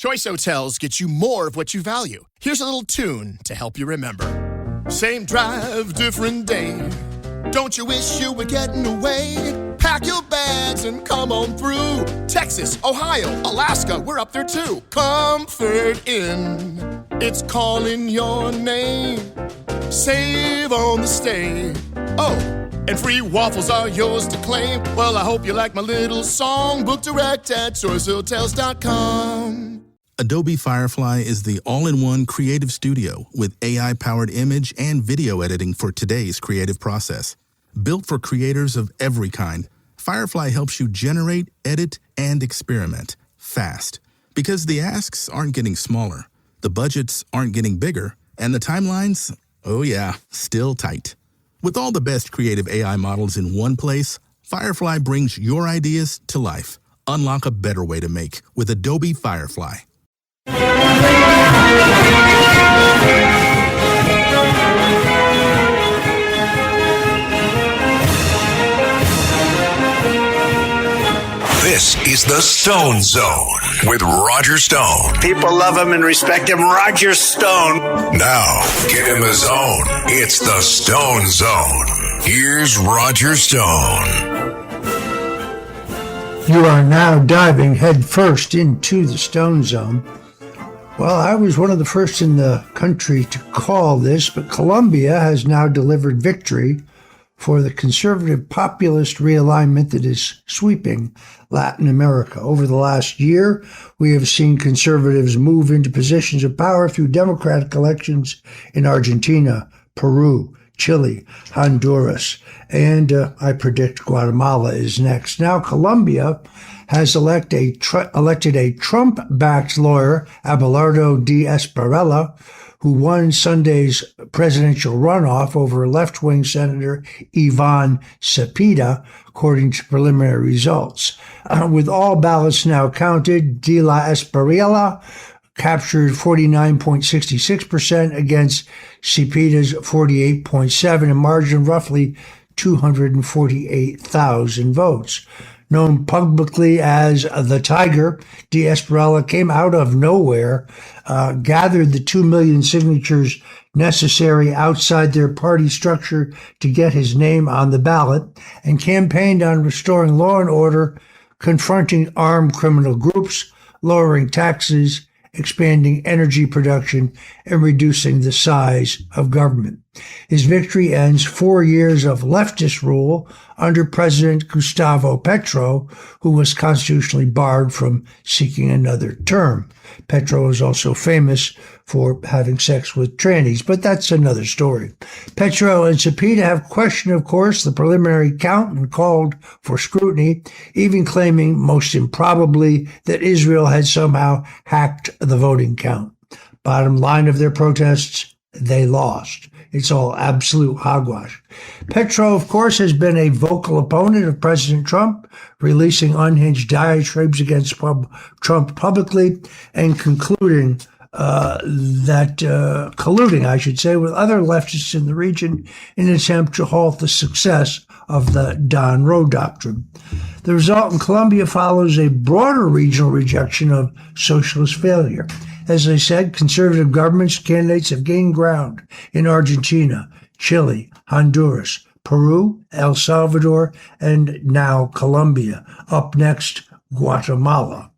Choice Hotels get you more of what you value. Here's a little tune to help you remember. Same drive, different day. Don't you wish you were getting away? Pack your bags and come on through. Texas, Ohio, Alaska, we're up there too. Comfort Inn, it's calling your name. Save on the stay. Oh, and free waffles are yours to claim. Well, I hope you like my little song. Book direct at choicehotels.com. Adobe Firefly is the all-in-one creative studio with AI-powered image and video editing for today's creative process. Built for creators of every kind, Firefly helps you generate, edit, and experiment fast. Because the asks aren't getting smaller, the budgets aren't getting bigger, and the timelines, oh yeah, still tight. With all the best creative AI models in one place, Firefly brings your ideas to life. Unlock a better way to make with Adobe Firefly. This is the Stone Zone with Roger Stone. People love him and respect him. Roger Stone. Now, get in the zone. It's the Stone Zone. Here's Roger Stone. You are now diving headfirst into the Stone Zone. Well, I was one of the first in the country to call this, but Colombia has now delivered victory for the conservative populist realignment that is sweeping Latin America. Over the last year, we have seen conservatives move into positions of power through democratic elections in Argentina, Peru, Chile, Honduras, and I predict Guatemala is next. Now, Colombia has elected a Trump-backed lawyer, Abelardo de Espriella, who won Sunday's presidential runoff over left-wing Senator Ivan Cepeda, according to preliminary results. With all ballots now counted, de la Espriella captured 49.66% against Cepeda's 48.7%, a margin of roughly 248,000 votes. Known publicly as the Tiger, de Espriella came out of nowhere, gathered the 2 million signatures necessary outside their party structure to get his name on the ballot, and campaigned on restoring law and order, confronting armed criminal groups, lowering taxes, expanding energy production, and reducing the size of government. His victory ends 4 years of leftist rule under President Gustavo Petro, who was constitutionally barred from seeking another term. Petro is also famous for having sex with trannies, but that's another story. Petro and Cepeda have questioned, of course, the preliminary count and called for scrutiny, even claiming, most improbably, that Israel had somehow hacked the voting count. Bottom line of their protests, they lost. It's all absolute hogwash. Petro, of course, has been a vocal opponent of President Trump, releasing unhinged diatribes against Trump publicly and colluding, I should say, with other leftists in the region in an attempt to halt the success of the Don Roe doctrine. The result in Colombia follows a broader regional rejection of socialist failure. As I said, conservative governments candidates have gained ground in Argentina, Chile, Honduras, Peru, El Salvador, and now Colombia. Up next, Guatemala.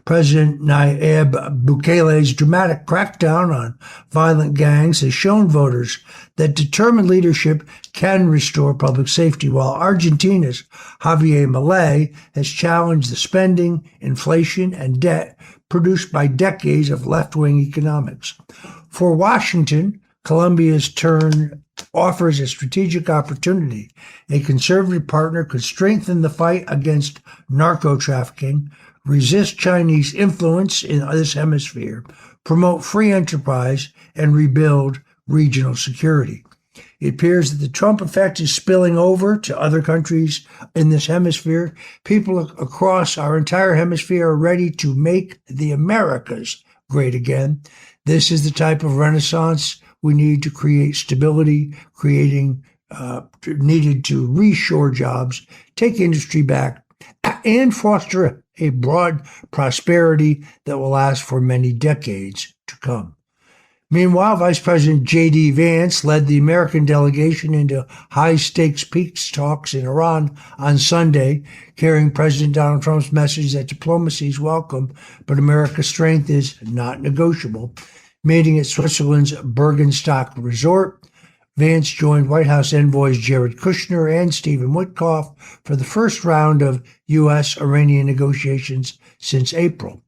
President Nayib Bukele's dramatic crackdown on violent gangs has shown voters that determined leadership can restore public safety, while Argentina's Javier Milei has challenged the spending, inflation, and debt produced by decades of left-wing economics. For Washington, Colombia's turn offers a strategic opportunity. A conservative partner could strengthen the fight against narco-trafficking, resist Chinese influence in this hemisphere, promote free enterprise, and rebuild regional security. It appears that the Trump effect is spilling over to other countries in this hemisphere. People across our entire hemisphere are ready to make the Americas great again. This is the type of renaissance we need to create stability, needed to reshore jobs, take industry back, and foster a broad prosperity that will last for many decades to come. Meanwhile, Vice President J.D. Vance led the American delegation into high-stakes peace talks in Iran on Sunday, carrying President Donald Trump's message that diplomacy is welcome, but America's strength is not negotiable. Meeting at Switzerland's Bergenstock Resort, Vance joined White House envoys Jared Kushner and Stephen Witkoff for the first round of U.S.-Iranian negotiations since April.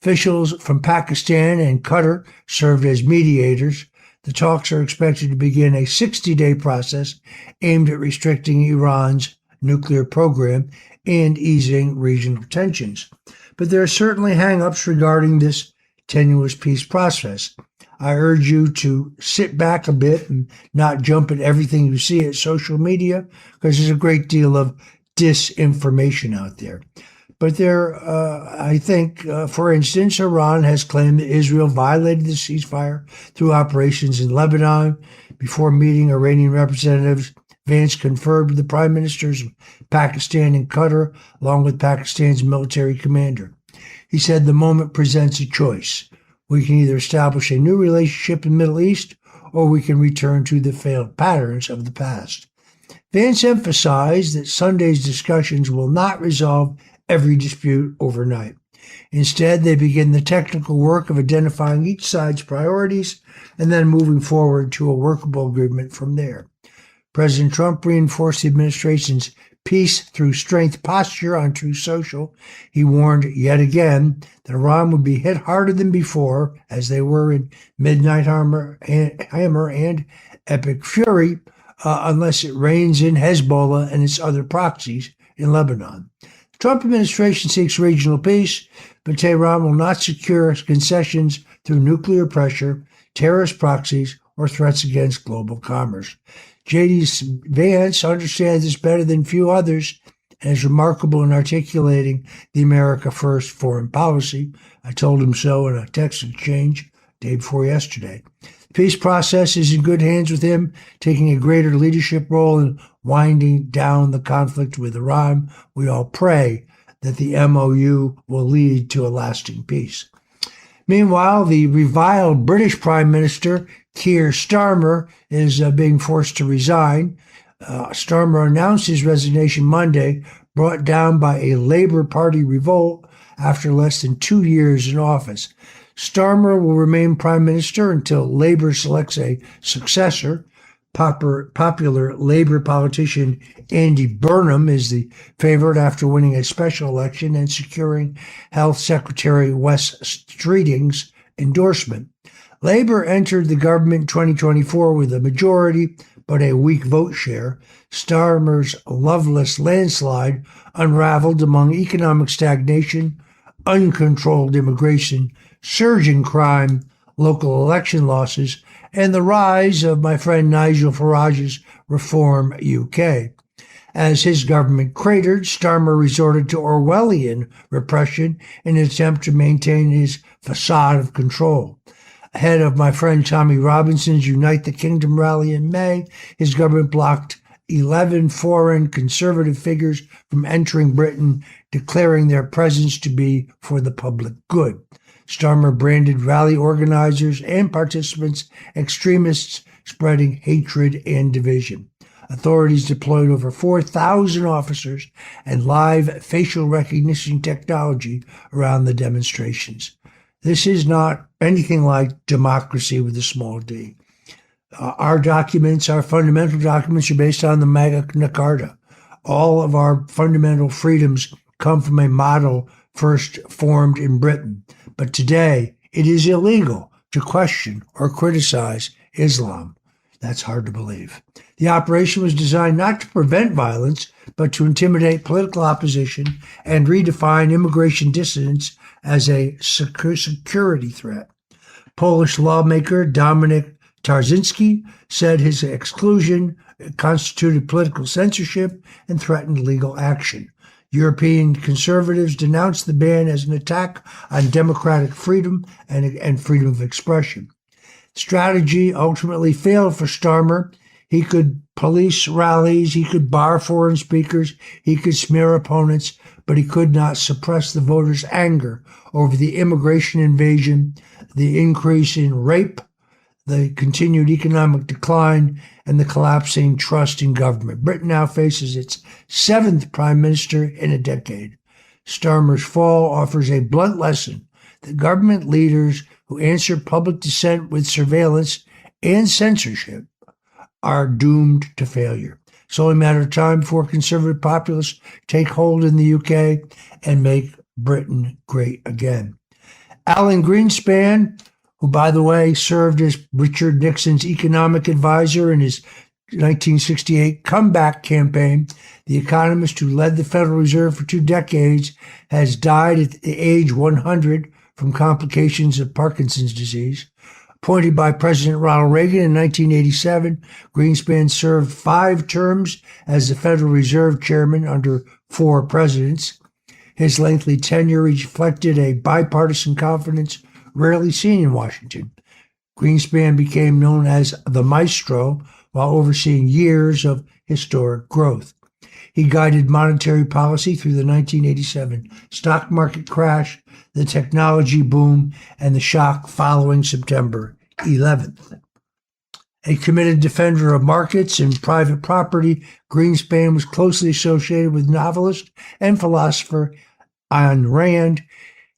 Officials from Pakistan and Qatar served as mediators. The talks are expected to begin a 60-day process aimed at restricting Iran's nuclear program and easing regional tensions. But there are certainly hang-ups regarding this tenuous peace process. I urge you to sit back a bit and not jump at everything you see at social media, because there's a great deal of disinformation out there. But I think, for instance, Iran has claimed that Israel violated the ceasefire through operations in Lebanon. Before meeting Iranian representatives, Vance confirmed with the prime ministers of Pakistan and Qatar, along with Pakistan's military commander. He said the moment presents a choice. We can either establish a new relationship in the Middle East, or we can return to the failed patterns of the past. Vance emphasized that Sunday's discussions will not resolve every dispute overnight. Instead, they begin the technical work of identifying each side's priorities and then moving forward to a workable agreement from there. President Trump reinforced the administration's peace through strength posture on Truth Social. He warned yet again that Iran would be hit harder than before, as they were in Midnight Hammer and Epic Fury, unless it reins in Hezbollah and its other proxies in Lebanon. The Trump administration seeks regional peace, but Tehran will not secure concessions through nuclear pressure, terrorist proxies, or threats against global commerce. J.D. Vance understands this better than few others and is remarkable in articulating the America First foreign policy. I told him so in a text exchange day before yesterday. The peace process is in good hands with him, taking a greater leadership role in winding down the conflict with Iran. We all pray that the MOU will lead to a lasting peace. Meanwhile, the reviled British Prime Minister, Keir Starmer, is being forced to resign. Starmer announced his resignation Monday, brought down by a Labour Party revolt after less than 2 years in office. Starmer will remain Prime Minister until Labour selects a successor. Popular Labour politician Andy Burnham is the favorite after winning a special election and securing Health Secretary Wes Streeting's endorsement. Labour entered the government in 2024 with a majority but a weak vote share. Starmer's loveless landslide unraveled among economic stagnation, uncontrolled immigration, surging crime, local election losses, and the rise of my friend Nigel Farage's Reform UK. As his government cratered, Starmer resorted to Orwellian repression in an attempt to maintain his facade of control. Ahead of my friend Tommy Robinson's Unite the Kingdom rally in May, his government blocked 11 foreign conservative figures from entering Britain, declaring their presence to be for the public good. Starmer branded rally organizers and participants extremists, spreading hatred and division. Authorities deployed over 4,000 officers and live facial recognition technology around the demonstrations. This is not anything like democracy with a small d. Our documents, our fundamental documents, are based on the Magna Carta. All of our fundamental freedoms come from a model first formed in Britain. But today, it is illegal to question or criticize Islam. That's hard to believe. The operation was designed not to prevent violence, but to intimidate political opposition and redefine immigration dissidents as a security threat. Polish lawmaker Dominik Tarczynski said his exclusion constituted political censorship and threatened legal action. European conservatives denounced the ban as an attack on democratic freedom and freedom of expression. Strategy ultimately failed for Starmer. He could police rallies, he could bar foreign speakers, he could smear opponents, but he could not suppress the voters' anger over the immigration invasion, the increase in rape, the continued economic decline, and the collapsing trust in government. Britain now faces its 7th prime minister in a decade. Starmer's fall offers a blunt lesson that government leaders who answer public dissent with surveillance and censorship are doomed to failure. It's only a matter of time before conservative populists take hold in the UK and make Britain great again. Alan Greenspan, who, by the way, served as Richard Nixon's economic advisor in his 1968 comeback campaign, the economist who led the Federal Reserve for 2 decades, has died at the age 100 from complications of Parkinson's disease. Appointed by President Ronald Reagan in 1987, Greenspan served 5 terms as the Federal Reserve chairman under 4 presidents. His lengthy tenure reflected a bipartisan confidence rarely seen in Washington. Greenspan became known as the Maestro while overseeing years of historic growth. He guided monetary policy through the 1987 stock market crash, the technology boom, and the shock following September 11th. A committed defender of markets and private property, Greenspan was closely associated with novelist and philosopher Ayn Rand.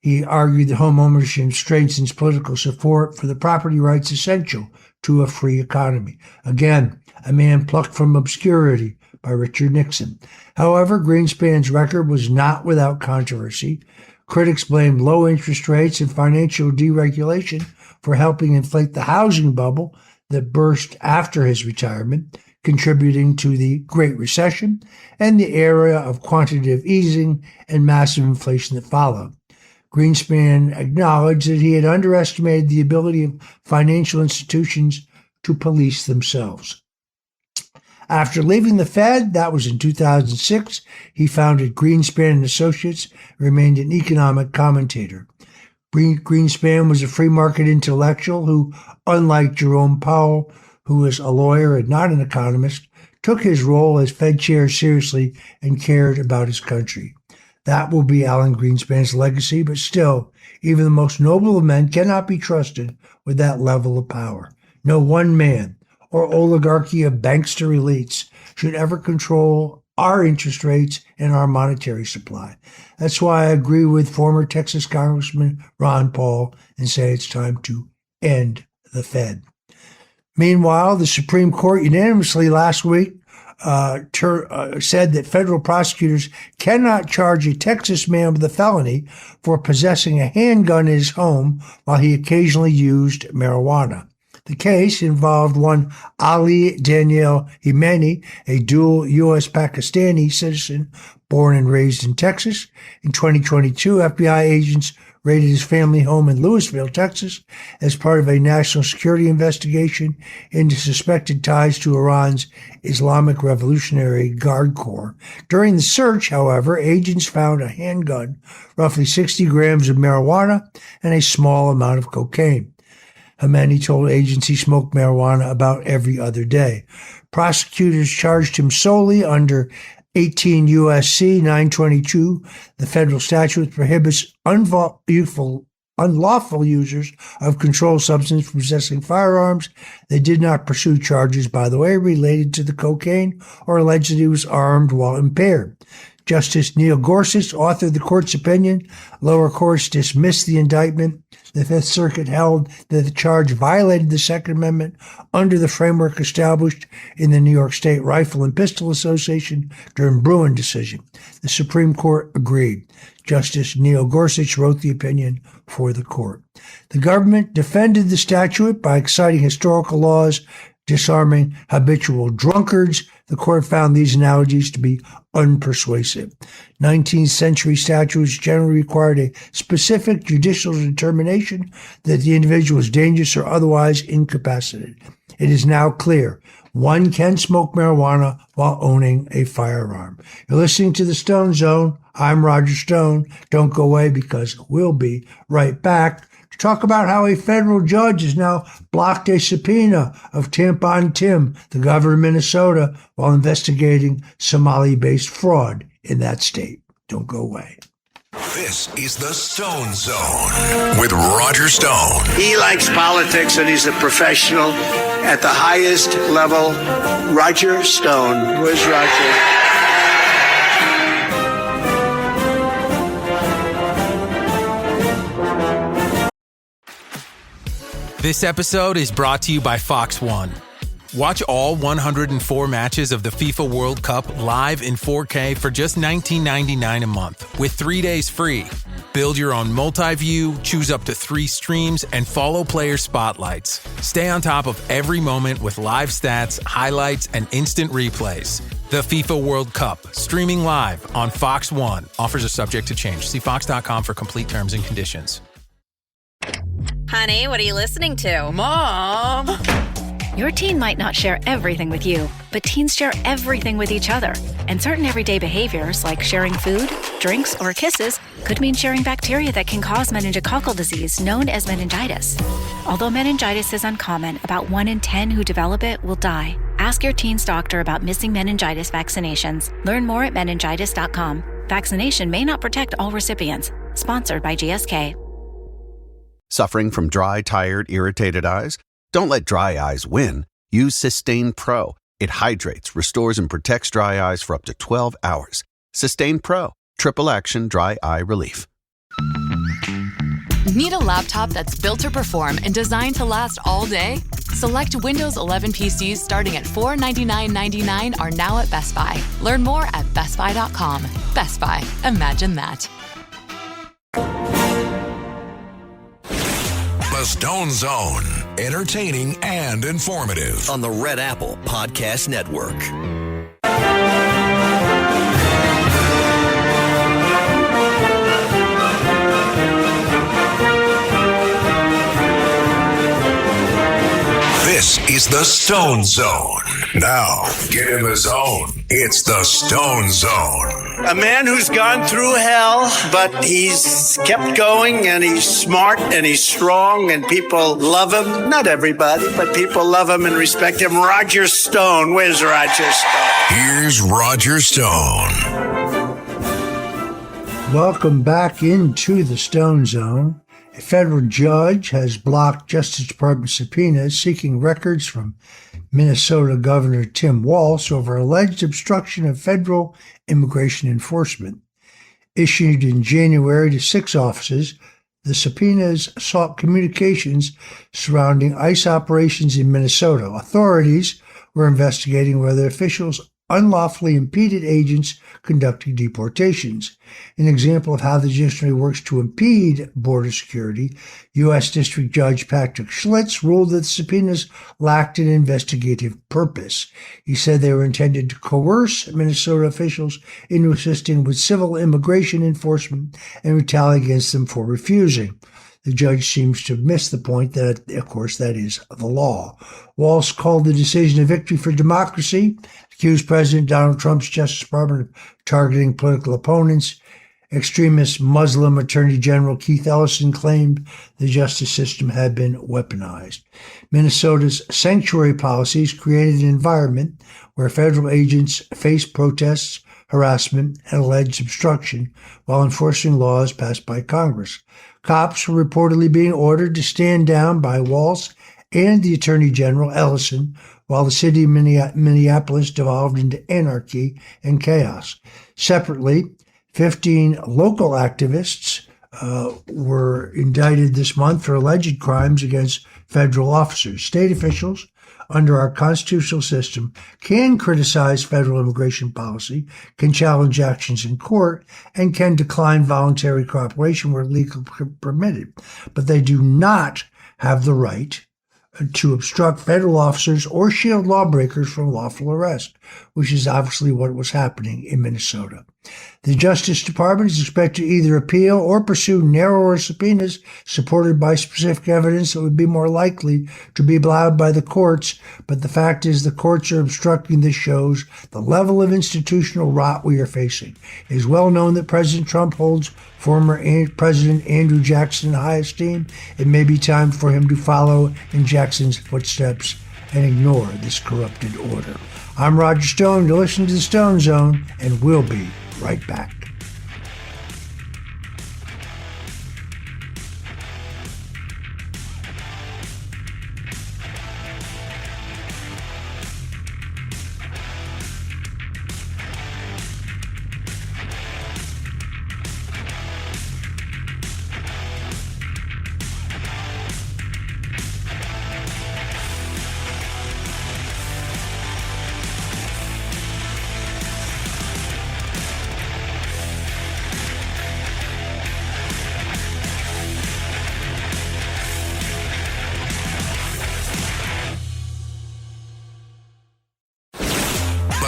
He argued that home ownership strengthens political support for the property rights essential to a free economy. Again, a man plucked from obscurity by Richard Nixon. However, Greenspan's record was not without controversy. Critics blamed low interest rates and financial deregulation for helping inflate the housing bubble that burst after his retirement, contributing to the Great Recession and the era of quantitative easing and massive inflation that followed. Greenspan acknowledged that he had underestimated the ability of financial institutions to police themselves. After leaving the Fed, that was in 2006, he founded Greenspan and Associates, remained an economic commentator. Greenspan was a free market intellectual who, unlike Jerome Powell, who was a lawyer and not an economist, took his role as Fed chair seriously and cared about his country. That will be Alan Greenspan's legacy, but still, even the most noble of men cannot be trusted with that level of power. No one man or oligarchy of bankster elites should ever control our interest rates and our monetary supply. That's why I agree with former Texas Congressman Ron Paul and say it's time to end the Fed. Meanwhile, the Supreme Court unanimously last week said that federal prosecutors cannot charge a Texas man with a felony for possessing a handgun in his home while he occasionally used marijuana. The case involved one Ali Daniel Himeni, a dual U.S.-Pakistani citizen born and raised in Texas. In 2022, FBI agents raided his family home in Lewisville, Texas, as part of a national security investigation into suspected ties to Iran's Islamic Revolutionary Guard Corps. During the search, however, agents found a handgun, roughly 60 grams of marijuana, and a small amount of cocaine. Himeni told agents he smoked marijuana about every other day. Prosecutors charged him solely under 18 U.S.C. 922, the federal statute that prohibits unlawful users of controlled substance from possessing firearms. They did not pursue charges, by the way, related to the cocaine or alleged that he was armed while impaired. Justice Neil Gorsuch authored the court's opinion. Lower courts dismissed the indictment. The Fifth Circuit held that the charge violated the Second Amendment under the framework established in the New York State Rifle and Pistol Association during Bruin decision. The Supreme Court agreed. Justice Neil Gorsuch wrote the opinion for the court. The government defended the statute by citing historical laws disarming habitual drunkards. The court found these analogies to be unpersuasive. 19th century statutes generally required a specific judicial determination that the individual was dangerous or otherwise incapacitated. It is now clear one can smoke marijuana while owning a firearm. You're listening to The Stone Zone. I'm Roger Stone. Don't go away because we'll be right back to talk about how a federal judge has now blocked a subpoena of Tampon Tim, the governor of Minnesota, while investigating Somali-based fraud in that state. Don't go away. This is the Stone Zone with Roger Stone. He likes politics and he's a professional at the highest level. Roger Stone. Where's Roger? This episode is brought to you by Fox One. Watch all 104 matches of the FIFA World Cup live in 4K for just $19.99 a month with 3 days free. Build your own multi-view, choose up to 3 streams, and follow player spotlights. Stay on top of every moment with live stats, highlights, and instant replays. The FIFA World Cup, streaming live on Fox One. Offers are subject to change. See fox.com for complete terms and conditions. Honey, what are you listening to? Mom! Your teen might not share everything with you, but teens share everything with each other. And certain everyday behaviors, like sharing food, drinks, or kisses, could mean sharing bacteria that can cause meningococcal disease, known as meningitis. Although meningitis is uncommon, about 1 in 10 who develop it will die. Ask your teen's doctor about missing meningitis vaccinations. Learn more at meningitis.com. Vaccination may not protect all recipients. Sponsored by GSK. Suffering from dry, tired, irritated eyes? Don't let dry eyes win. Use Systane Pro. It hydrates, restores, and protects dry eyes for up to 12 hours. Systane Pro. Triple action dry eye relief. Need a laptop that's built to perform and designed to last all day? Select Windows 11 PCs starting at $499.99 are now at Best Buy. Learn more at bestbuy.com. Best Buy. Imagine that. The Stone Zone. Entertaining and informative. On the Red Apple Podcast Network. This is the Stone Zone. Now, get in the zone. It's the Stone Zone. A man who's gone through hell, but he's kept going and he's smart and he's strong and people love him. Not everybody, but people love him and respect him. Roger Stone. Where's Roger Stone? Here's Roger Stone. Welcome back into the Stone Zone. A federal judge has blocked Justice Department subpoenas seeking records from Minnesota Governor Tim Walz over alleged obstruction of federal immigration enforcement. Issued in January to 6 offices, the subpoenas sought communications surrounding ICE operations in Minnesota. Authorities were investigating whether officials unlawfully impeded agents conducting deportations. An example of how the judiciary works to impede border security, U.S. District Judge Patrick Schlitz ruled that the subpoenas lacked an investigative purpose. He said they were intended to coerce Minnesota officials into assisting with civil immigration enforcement and retaliate against them for refusing. The judge seems to have missed the point that, of course, that is the law. Walz called the decision a victory for democracy, accused President Donald Trump's Justice Department of targeting political opponents. Extremist Muslim Attorney General Keith Ellison claimed the justice system had been weaponized. Minnesota's sanctuary policies created an environment where federal agents face protests, harassment, and alleged obstruction while enforcing laws passed by Congress. Cops were reportedly being ordered to stand down by Walz and the Attorney General Ellison, while the city of Minneapolis devolved into anarchy and chaos. Separately, 15 local activists were indicted this month for alleged crimes against federal officers. State officials, under our constitutional system, can criticize federal immigration policy, can challenge actions in court, and can decline voluntary cooperation where legally permitted. But they do not have the right to obstruct federal officers or shield lawbreakers from lawful arrest, which is obviously what was happening in Minnesota. The Justice Department is expected to either appeal or pursue narrower subpoenas supported by specific evidence that would be more likely to be allowed by the courts, but the fact is the courts are obstructing. This shows the level of institutional rot we are facing. It is well known that President Trump holds former President Andrew Jackson in high esteem. It may be time for him to follow in Jackson's footsteps and ignore this corrupted order. I'm Roger Stone. You're listening to the Stone Zone, and we'll be right back.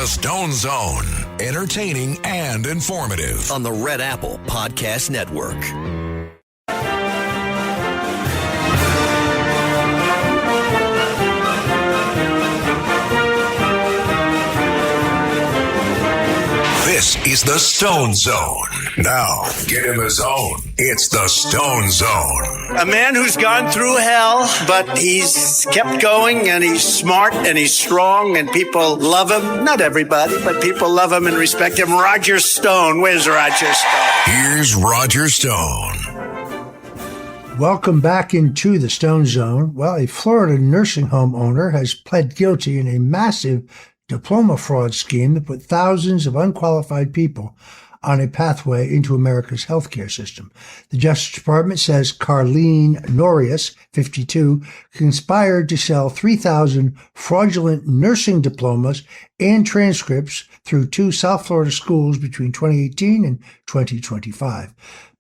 The Stone Zone, entertaining and informative. On the Red Apple Podcast Network. This is the Stone Zone. Now, get in the zone. It's the Stone Zone. A man who's gone through hell, but he's kept going, and he's smart and he's strong, and people love him. Not everybody, but people love him and respect him. Roger Stone. Where's Roger Stone? Here's Roger Stone. Welcome back into the Stone Zone. Well, a Florida nursing home owner has pled guilty in a massive diploma fraud scheme that put thousands of unqualified people on a pathway into America's healthcare system. The Justice Department says Carlene Norius, 52, conspired to sell 3,000 fraudulent nursing diplomas and transcripts through 2 South Florida schools between 2018 and 2025.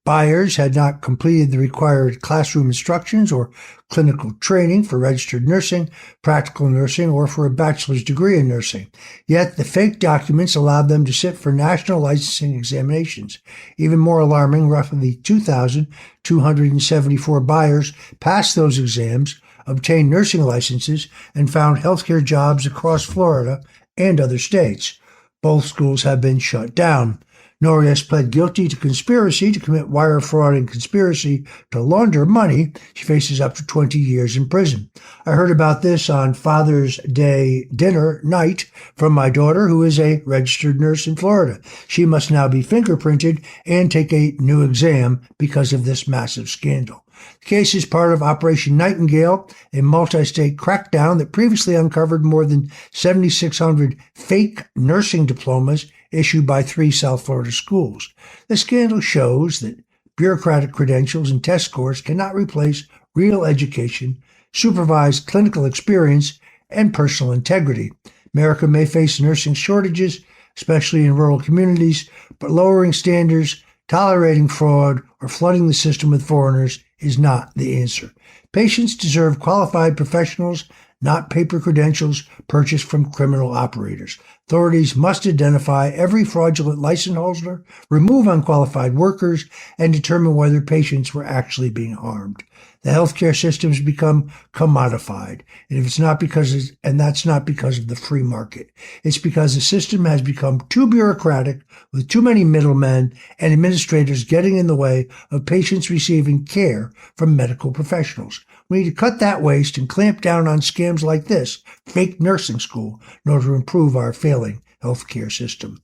Buyers had not completed the required classroom instructions or clinical training for registered nursing, practical nursing, or for a bachelor's degree in nursing. Yet the fake documents allowed them to sit for national licensing examinations. Even more alarming, roughly 2,274 buyers passed those exams, obtained nursing licenses, and found healthcare jobs across Florida and other states. Both schools have been shut down. Norius pled guilty to conspiracy to commit wire fraud and conspiracy to launder money. She faces up to 20 years in prison. I heard about this on Father's Day dinner night from my daughter, who is a registered nurse in Florida. She must now be fingerprinted and take a new exam because of this massive scandal. The case is part of Operation Nightingale, a multi-state crackdown that previously uncovered more than 7,600 fake nursing diplomas issued by 3 South Florida schools. The scandal shows that bureaucratic credentials and test scores cannot replace real education, supervised clinical experience, and personal integrity. America may face nursing shortages, especially in rural communities, but lowering standards, tolerating fraud, or flooding the system with foreigners is not the answer. Patients deserve qualified professionals, not paper credentials purchased from criminal operators. Authorities must identify every fraudulent license holder, remove unqualified workers, and determine whether patients were actually being harmed. The healthcare system has become commodified, and that's not because of the free market. It's because the system has become too bureaucratic, with too many middlemen and administrators getting in the way of patients receiving care from medical professionals. We need to cut that waste and clamp down on scams like this, fake nursing school, in order to improve our failing healthcare system.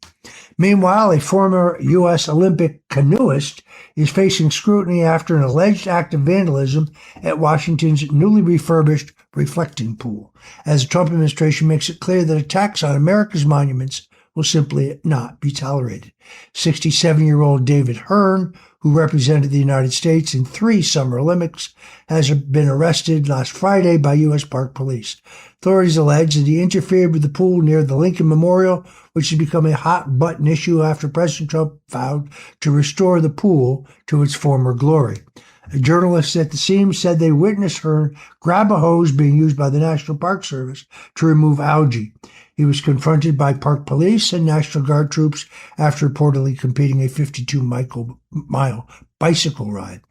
Meanwhile, a former U.S. Olympic canoeist is facing scrutiny after an alleged act of vandalism at Washington's newly refurbished reflecting pool, as the Trump administration makes it clear that attacks on America's monuments will simply not be tolerated. 67-year-old David Hearn, who represented the United States in 3 Summer Olympics, has been arrested last Friday by U.S. Park Police. Authorities allege that he interfered with the pool near the Lincoln Memorial, which has become a hot-button issue after President Trump vowed to restore the pool to its former glory. A journalist at the scene said they witnessed Hearn grab a hose being used by the National Park Service to remove algae. He was confronted by Park Police and National Guard troops after reportedly completing a 52-mile bicycle ride.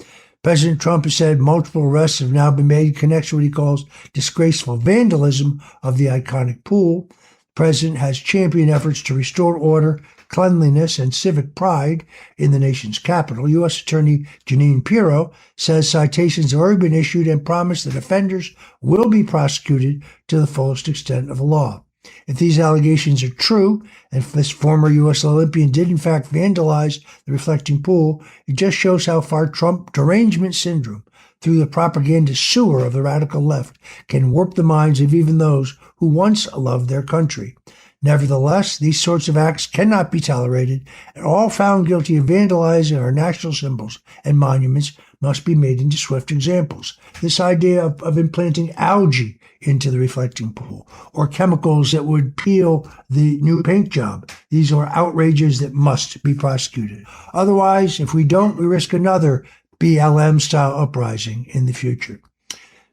President Trump has said multiple arrests have now been made in connection with what he calls disgraceful vandalism of the iconic pool. The president has championed efforts to restore order, cleanliness, and civic pride in the nation's capital. U.S. Attorney Jeanine Pirro says citations have already been issued and promised that offenders will be prosecuted to the fullest extent of the law. If these allegations are true, and if this former U.S. Olympian did in fact vandalize the reflecting pool, it just shows how far Trump derangement syndrome, through the propaganda sewer of the radical left, can warp the minds of even those who once loved their country. Nevertheless, these sorts of acts cannot be tolerated, and all found guilty of vandalizing our national symbols and monuments must be made into swift examples. This idea of implanting algae into the reflecting pool, or chemicals that would peel the new paint job. These are outrages that must be prosecuted. Otherwise, if we don't, we risk another BLM-style uprising in the future.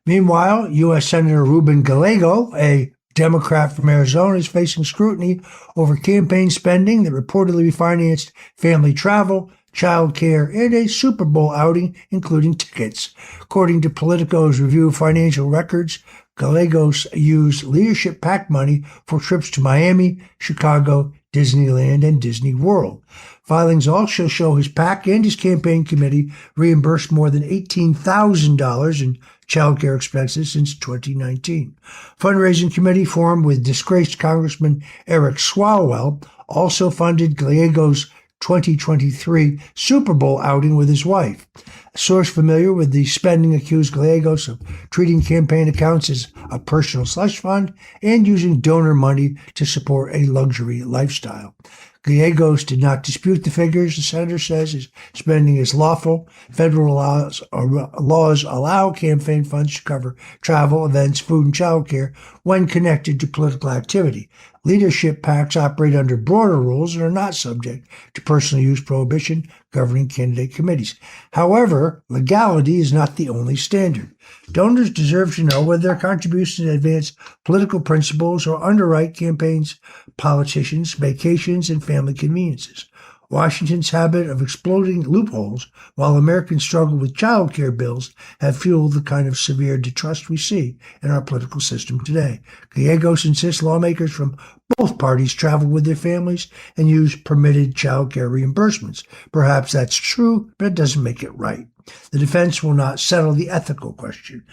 Meanwhile, U.S. Senator Ruben Gallego, a Democrat from Arizona is facing scrutiny over campaign spending that reportedly financed family travel, child care, and a Super Bowl outing, including tickets. According to Politico's review of financial records, Gallegos used leadership PAC money for trips to Miami, Chicago, Disneyland, and Disney World. Filings also show his PAC and his campaign committee reimbursed more than $18,000 in child care expenses since 2019. Fundraising committee formed with disgraced Congressman Eric Swalwell also funded Gallegos' 2023 Super Bowl outing with his wife. A source familiar with the spending accused Gallegos of treating campaign accounts as a personal slush fund and using donor money to support a luxury lifestyle. Gallegos did not dispute the figures. The senator says his spending is lawful. Federal laws allow campaign funds to cover travel, events, food, and child care when connected to political activity. Leadership PACs operate under broader rules and are not subject to personal use prohibition governing candidate committees. However, legality is not the only standard. Donors deserve to know whether their contributions advance political principles or underwrite campaigns, politicians, vacations, and family conveniences. Washington's habit of exploiting loopholes while Americans struggle with child care bills have fueled the kind of severe distrust we see in our political system today. Gallegos insists lawmakers from both parties travel with their families and use permitted child care reimbursements. Perhaps that's true, but it doesn't make it right. The defense will not settle the ethical question.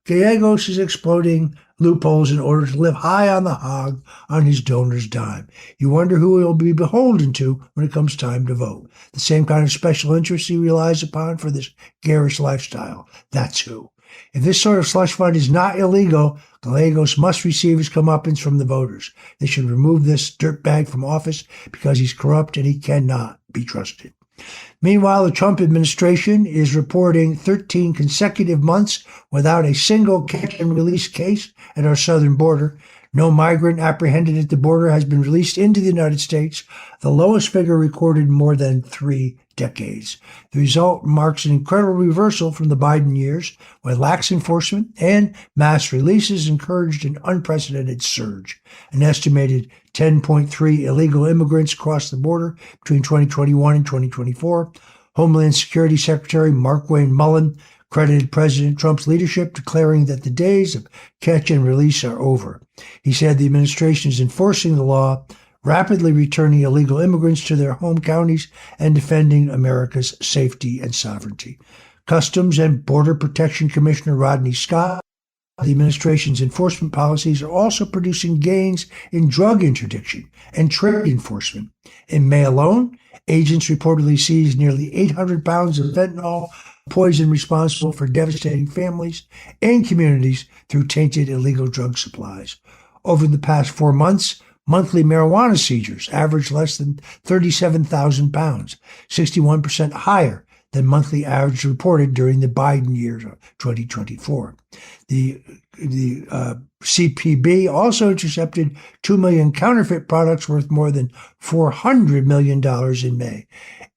Gallegos is exploiting loopholes in order to live high on the hog on his donor's dime. You wonder who he'll be beholden to when it comes time to vote. The same kind of special interest he relies upon for this garish lifestyle. That's who. If this sort of slush fund is not illegal, Gallegos must receive his comeuppance from the voters. They should remove this dirtbag from office because he's corrupt and he cannot be trusted. Meanwhile, the Trump administration is reporting 13 consecutive months without a single catch-and-release case at our southern border. No migrant apprehended at the border has been released into the United States, the lowest figure recorded in more than 3 decades. The result marks an incredible reversal from the Biden years, when lax enforcement and mass releases encouraged an unprecedented surge. An estimated 10.3 illegal immigrants crossed the border between 2021 and 2024. Homeland Security Secretary Markwayne Mullin credited President Trump's leadership, declaring that the days of catch and release are over. He said the administration is enforcing the law, rapidly returning illegal immigrants to their home counties, and defending America's safety and sovereignty. Customs and Border Protection Commissioner Rodney Scott, the administration's enforcement policies are also producing gains in drug interdiction and trade enforcement. In May alone, agents reportedly seized nearly 800 pounds of fentanyl, poison responsible for devastating families and communities through tainted illegal drug supplies. Over the past 4 months, monthly marijuana seizures averaged less than 37,000 pounds, 61% higher than monthly average reported during the Biden year of 2024. The CPB also intercepted 2 million counterfeit products worth more than $400 million in May.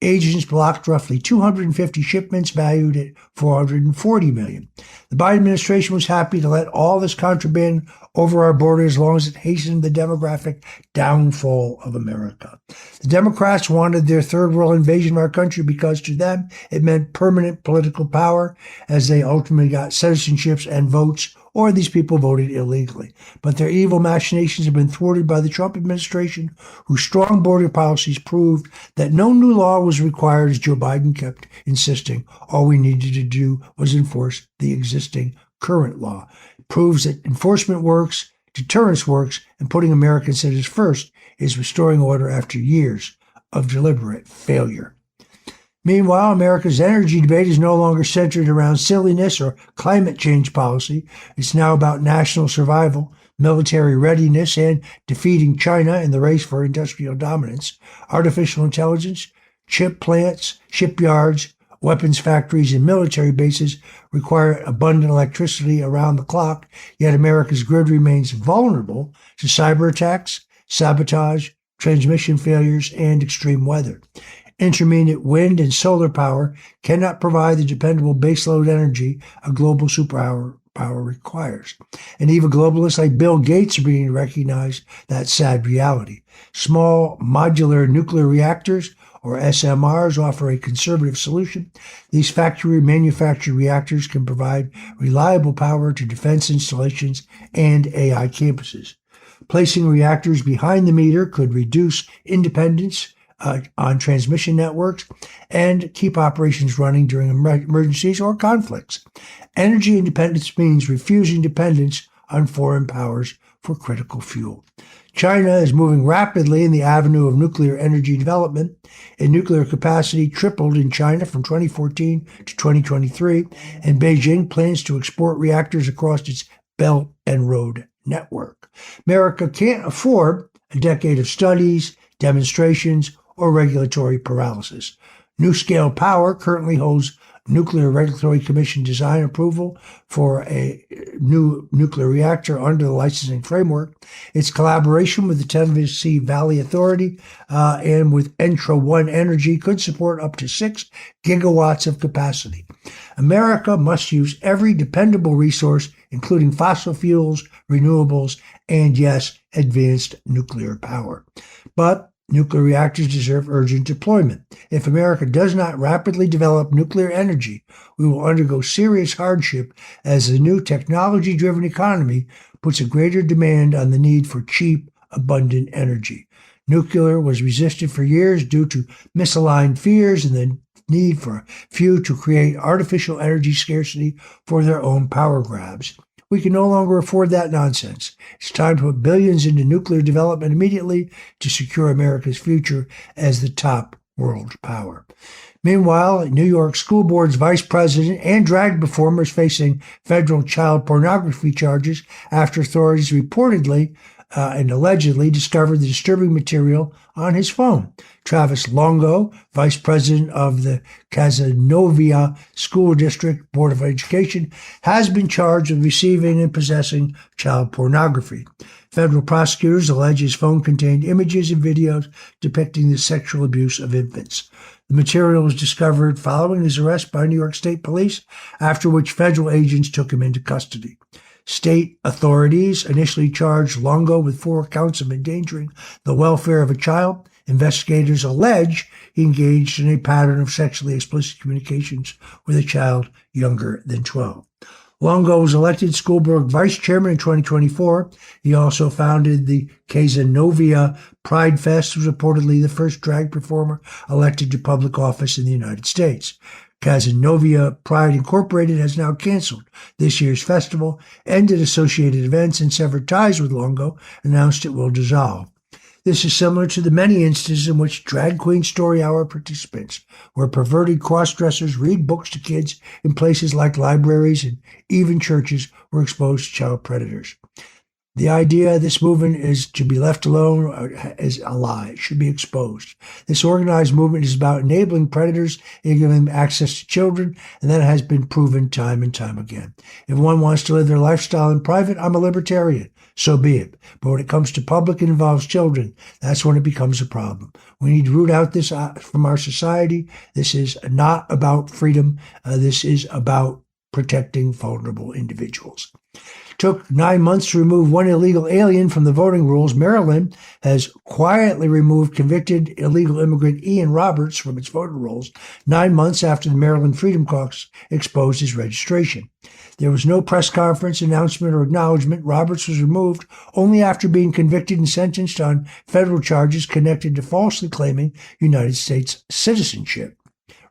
Agents blocked roughly 250 shipments valued at $440 million. The Biden administration was happy to let all this contraband over our border as long as it hastened the demographic downfall of America. The Democrats wanted their third world invasion of our country because to them it meant permanent political power, as they ultimately got citizenships and votes, or these people voted illegally. But their evil machinations have been thwarted by the Trump administration, whose strong border policies proved that no new law was required, as Joe Biden kept insisting. All we needed to do was enforce the existing current law. It proves that enforcement works, deterrence works, and putting American citizens first is restoring order after years of deliberate failure. Meanwhile, America's energy debate is no longer centered around silliness or climate change policy. It's now about national survival, military readiness, and defeating China in the race for industrial dominance. Artificial intelligence, chip plants, shipyards, weapons factories, and military bases require abundant electricity around the clock, yet America's grid remains vulnerable to cyber attacks, sabotage, transmission failures, and extreme weather. Intermittent wind and solar power cannot provide the dependable baseload energy a global superpower power requires. And even globalists like Bill Gates are beginning to recognize that sad reality. Small modular nuclear reactors, or SMRs, offer a conservative solution. These factory manufactured reactors can provide reliable power to defense installations and AI campuses. Placing reactors behind the meter could reduce independence on transmission networks and keep operations running during emergencies or conflicts. Energy independence means refusing dependence on foreign powers for critical fuel. China is moving rapidly in the avenue of nuclear energy development, and nuclear capacity tripled in China from 2014 to 2023, and Beijing plans to export reactors across its Belt and Road network. America can't afford a decade of studies, demonstrations, or regulatory paralysis. NuScale Power currently holds Nuclear Regulatory Commission design approval for a new nuclear reactor under the licensing framework. Its collaboration with the Tennessee Valley Authority and with Entra One Energy could support up to 6 gigawatts of capacity. America must use every dependable resource, including fossil fuels, renewables, and yes, advanced nuclear power. But nuclear reactors deserve urgent deployment. If America does not rapidly develop nuclear energy, we will undergo serious hardship as the new technology-driven economy puts a greater demand on the need for cheap, abundant energy. Nuclear was resisted for years due to misaligned fears and the need for a few to create artificial energy scarcity for their own power grabs. We can no longer afford that nonsense. It's time to put billions into nuclear development immediately to secure America's future as the top world power. Meanwhile, New York School Board's vice president and drag performer is facing federal child pornography charges after authorities reportedly and allegedly discovered the disturbing material on his phone. Travis Longo, vice president of the Cazenovia School District Board of Education, has been charged with receiving and possessing child pornography. Federal prosecutors allege his phone contained images and videos depicting the sexual abuse of infants. The material was discovered following his arrest by New York State Police, after which federal agents took him into custody. State authorities initially charged Longo with 4 counts of endangering the welfare of a child. Investigators allege he engaged in a pattern of sexually explicit communications with a child younger than 12. Longo was elected school board vice chairman in 2024. He also founded the Cazenovia Pride Fest, was reportedly the first drag performer elected to public office in the United States. Cazenovia Pride Incorporated has now canceled this year's festival, ended associated events, and severed ties with Longo, announced it will dissolve. This is similar to the many instances in which Drag Queen Story Hour participants, where perverted cross-dressers read books to kids in places like libraries and even churches, were exposed to child predators. The idea this movement is to be left alone is a lie. It should be exposed. This organized movement is about enabling predators and giving them access to children, and that has been proven time and time again. If one wants to live their lifestyle in private, I'm a libertarian. So be it. But when it comes to public and involves children, that's when it becomes a problem. We need to root out this from our society. This is not about freedom. This is about protecting vulnerable individuals. Took 9 months to remove one illegal alien from the voting rolls. Maryland has quietly removed convicted illegal immigrant Ian Roberts from its voter rolls 9 months after the Maryland Freedom Caucus exposed his registration. There was no press conference, announcement, or acknowledgement. Roberts was removed only after being convicted and sentenced on federal charges connected to falsely claiming United States citizenship.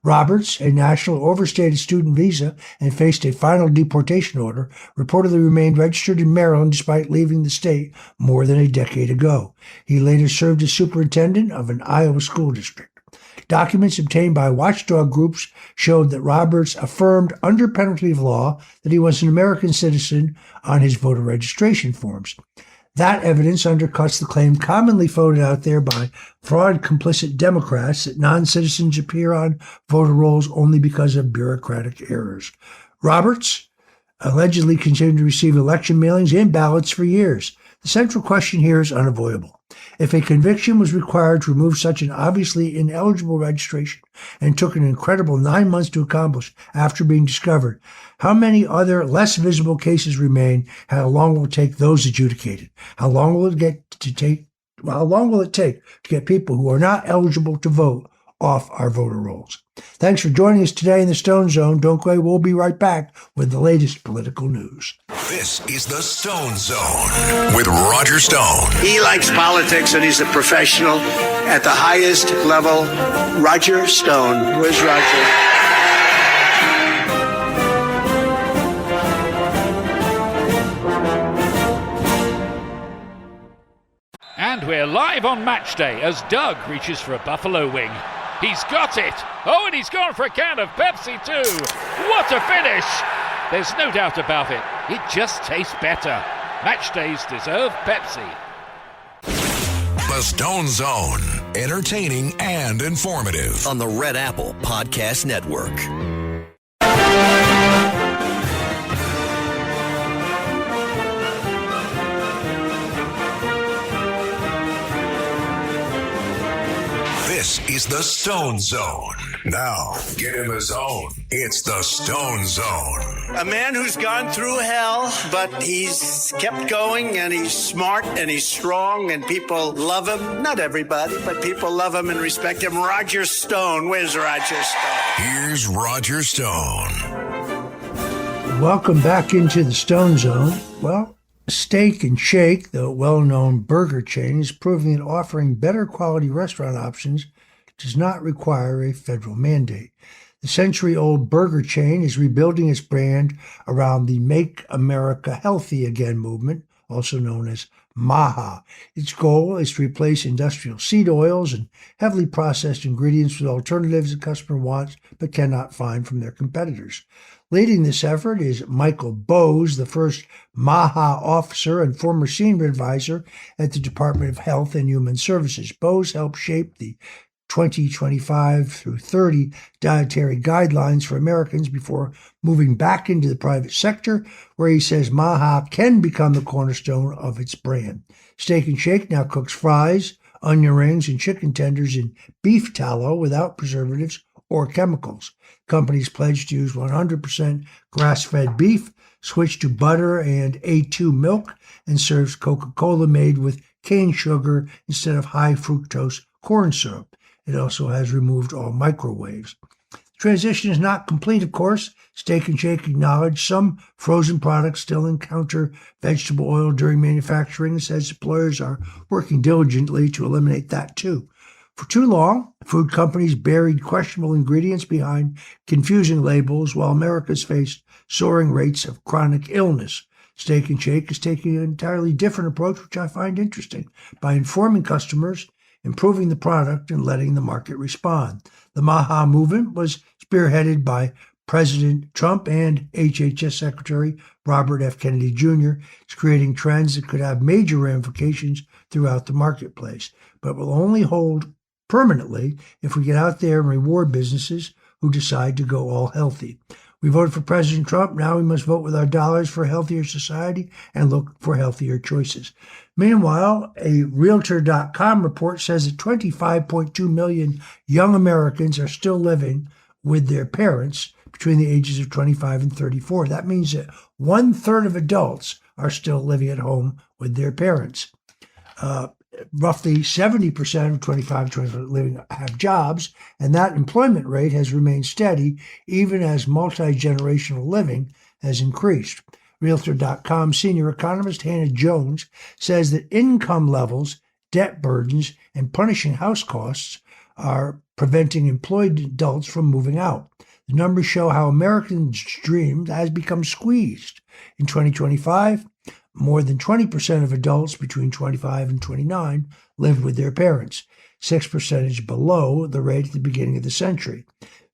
Roberts, a national overstayed student visa and faced a final deportation order, reportedly remained registered in Maryland despite leaving the state more than a decade ago. He later served as superintendent of an Iowa school district. Documents obtained by watchdog groups showed that Roberts affirmed under penalty of law that he was an American citizen on his voter registration forms. That evidence undercuts the claim commonly floated out there by fraud-complicit Democrats that non-citizens appear on voter rolls only because of bureaucratic errors. Roberts allegedly continued to receive election mailings and ballots for years. The central question here is unavoidable. If a conviction was required to remove such an obviously ineligible registration and took an incredible 9 months to accomplish after being discovered, how many other less visible cases remain? How long will it take those adjudicated? How long will it take to get people who are not eligible to vote off our voter rolls? Thanks for joining us today in the Stone Zone. Don't go away. We'll be right back with the latest political news. This is the Stone Zone with Roger Stone. He likes politics and he's a professional at the highest level. Roger Stone. Where's Roger? And we're live on match day as Doug reaches for a buffalo wing. He's got it! Oh, and he's gone for a can of Pepsi too! What a finish! There's no doubt about it. It just tastes better. Match days deserve Pepsi. The Stone Zone. Entertaining and informative. On the Red Apple Podcast Network. This is the Stone Zone. Now, get in the zone. It's the Stone Zone. A man who's gone through hell, but he's kept going, and he's smart, and he's strong, and people love him. Not everybody, but people love him and respect him. Roger Stone. Where's Roger Stone? Here's Roger Stone. Welcome back into the Stone Zone. Well, Steak and Shake, the well-known burger chain, is proving that offering better quality restaurant options does not require a federal mandate. The century-old burger chain is rebuilding its brand around the Make America Healthy Again movement, also known as MAHA. Its goal is to replace industrial seed oils and heavily processed ingredients with alternatives that customers want but cannot find from their competitors. Leading this effort is Michael Bowes, the first MAHA officer and former senior advisor at the Department of Health and Human Services. Bowes helped shape the 2025 through 30 dietary guidelines for Americans before moving back into the private sector, where he says MAHA can become the cornerstone of its brand. Steak and Shake now cooks fries, onion rings, and chicken tenders in beef tallow without preservatives or chemicals. Companies pledge to use 100% grass-fed beef, switch to butter and A2 milk, and serves Coca-Cola made with cane sugar instead of high fructose corn syrup. It also has removed all microwaves. The transition is not complete, of course. Steak and Shake acknowledged some frozen products still encounter vegetable oil during manufacturing and says employers are working diligently to eliminate that too. For too long, food companies buried questionable ingredients behind confusing labels while America's faced soaring rates of chronic illness. Steak and Shake is taking an entirely different approach, which I find interesting, by informing customers, improving the product, and letting the market respond. The MAHA movement was spearheaded by President Trump and HHS Secretary Robert F. Kennedy Jr. It's creating trends that could have major ramifications throughout the marketplace, but will only hold permanently if we get out there and reward businesses who decide to go all healthy. We voted for President Trump. Now we must vote with our dollars for a healthier society and look for healthier choices. Meanwhile, a Realtor.com report says that 25.2 million young Americans are still living with their parents between the ages of 25 and 34. That means that 1/3 of adults are still living at home with their parents. Roughly 70% of 25 to 24 living have jobs, and that employment rate has remained steady even as multi-generational living has increased. Realtor.com senior economist Hannah Jones says that income levels, debt burdens, and punishing house costs are preventing employed adults from moving out. The numbers show how Americans' dream has become squeezed. In 2025, more than 20% of adults between 25 and 29 lived with their parents, 6% below the rate at the beginning of the century.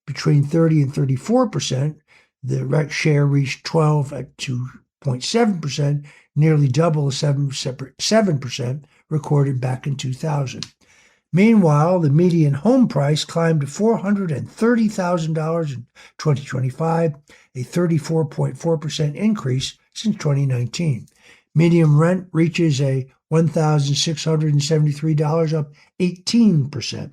Between 30 and 34%, the share reached 12.7%, nearly double the 7% recorded back in 2000. Meanwhile, the median home price climbed to $430,000 in 2025, a 34.4% increase since 2019. Median rent reaches a $1,673, up 18%.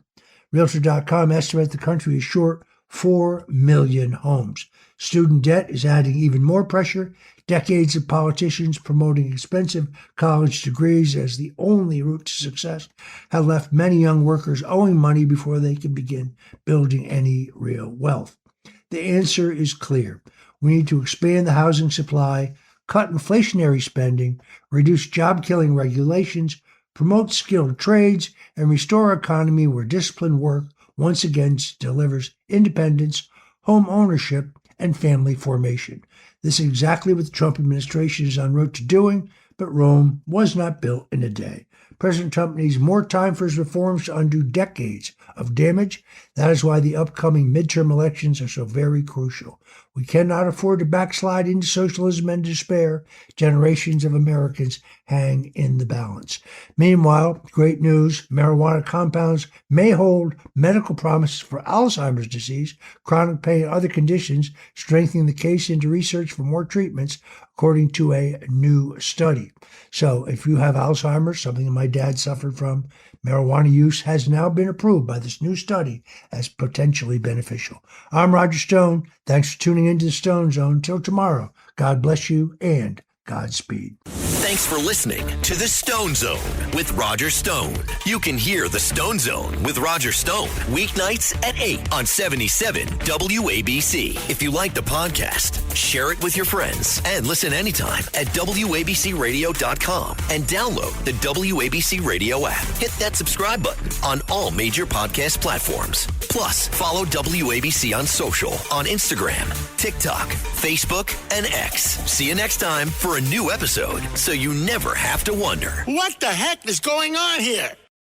Realtor.com estimates the country is short 4 million homes. Student debt is adding even more pressure. Decades of politicians promoting expensive college degrees as the only route to success have left many young workers owing money before they can begin building any real wealth. The answer is clear. We need to expand the housing supply, cut inflationary spending, reduce job-killing regulations, promote skilled trades, and restore an economy where disciplined work once again delivers independence, home ownership, and family formation. This is exactly what the Trump administration is en route to doing, but Rome was not built in a day. President Trump needs more time for his reforms to undo decades of damage. That is why the upcoming midterm elections are so very crucial. We cannot afford to backslide into socialism and despair. Generations of Americans hang in the balance. Meanwhile, great news, marijuana compounds may hold medical promises for Alzheimer's disease, chronic pain, and other conditions, strengthening the case into research for more treatments, according to a new study. So if you have Alzheimer's, something that my dad suffered from, marijuana use has now been approved by this new study as potentially beneficial. I'm Roger Stone. Thanks for tuning into the Stone Zone. Until tomorrow, God bless you and Godspeed. Thanks for listening to The Stone Zone with Roger Stone. You can hear The Stone Zone with Roger Stone weeknights at 8 on 77 WABC. If you like the podcast, share it with your friends and listen anytime at WABCRadio.com and download the WABC Radio app. Hit that subscribe button on all major podcast platforms. Plus, follow WABC on social on Instagram, TikTok, Facebook, and X. See you next time for a new episode so you never have to wonder. What the heck is going on here?